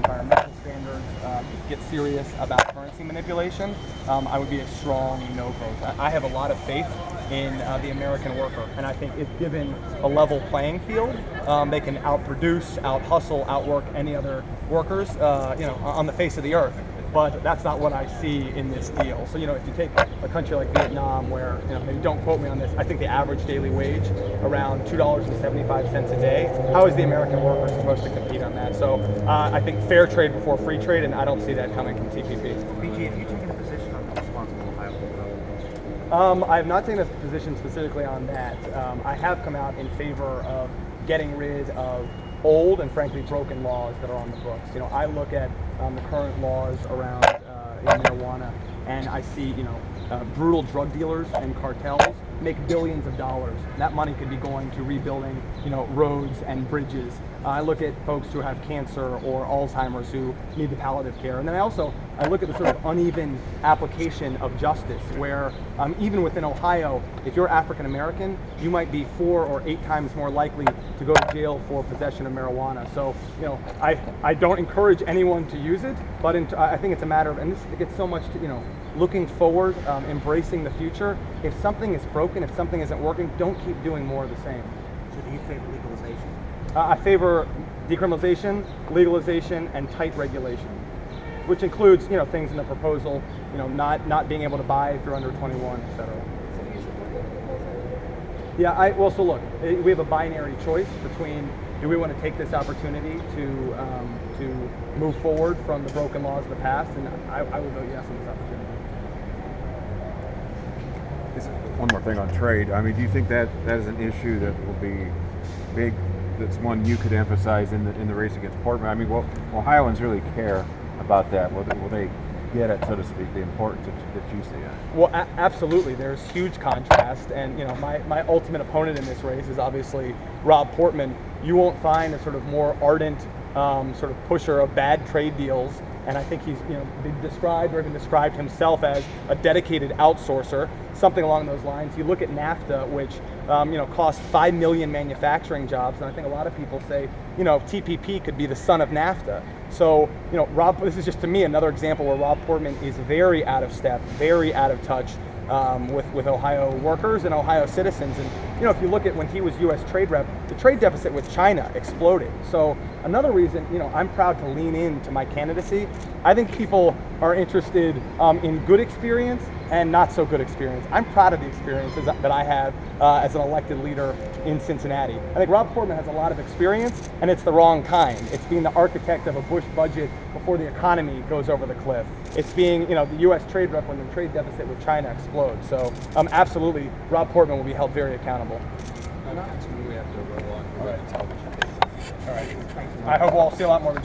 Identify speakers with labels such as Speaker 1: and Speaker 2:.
Speaker 1: environmental standards, get serious about currency manipulation, I would be a strong no vote. I have a lot of faith in the American worker, and I think if given a level playing field, they can outproduce, out-hustle, outwork any other workers, on the face of the earth. But that's not what I see in this deal. So, if you take a country like Vietnam, where, maybe don't quote me on this, I think the average daily wage around $2.75 a day. How is the American worker supposed to compete on that? So, I think fair trade before free trade, and I don't see that coming from TPP.
Speaker 2: PG, have you taken a position on the responsible Ohio development?
Speaker 1: I have not taken a position specifically on that. I have come out in favor of getting rid of old and frankly broken laws that are on the books. I look at the current laws around marijuana, and I see brutal drug dealers and cartels make billions of dollars. That money could be going to rebuilding roads and bridges. I look at folks who have cancer or Alzheimer's who need the palliative care, and then I look at the sort of uneven application of justice, where even within Ohio, if you're African American, you might be 4 or 8 times more likely to go to jail for possession of marijuana. So I don't encourage anyone to use it, but I think it's a matter of, and this gets so much to looking forward, embracing the future. If something is broken, if something isn't working, don't keep doing more of the same.
Speaker 2: So do you favor legalization?
Speaker 1: I favor decriminalization, legalization, and tight regulation, which includes things in the proposal, not being able to buy if you're under 21, et cetera. Yeah, so look, we have a binary choice between, do we want to take this opportunity to move forward from the broken laws of the past, and I will vote yes on this opportunity.
Speaker 3: One more thing on trade. I mean, do you think that is an issue that will be big? That's one you could emphasize in the race against Portman. I mean, will Ohioans really care about that? Will they get it, so to speak, the importance that you see it?
Speaker 1: Well, absolutely. There's huge contrast, and my ultimate opponent in this race is obviously Rob Portman. You won't find a sort of more ardent sort of pusher of bad trade deals, and I think he's been described or even described himself as a dedicated outsourcer, something along those lines. You look at NAFTA, which cost 5 million manufacturing jobs, and I think a lot of people say TPP could be the son of NAFTA. So this is just to me another example where Rob Portman is very out of step, very out of touch with Ohio workers and Ohio citizens. And if you look at when he was U.S. trade rep, the trade deficit with China exploded. So another reason I'm proud to lean into my candidacy. I think people are interested in good experience and not so good experience. I'm proud of the experiences that I have as an elected leader in Cincinnati. I think Rob Portman has a lot of experience, and it's the wrong kind. It's being the architect of a Bush budget before the economy goes over the cliff. It's being the U.S. trade rep when the trade deficit with China explodes. So absolutely, Rob Portman will be held very accountable.
Speaker 4: We have to roll on. All right.
Speaker 1: All right. I hope we'll see a lot more.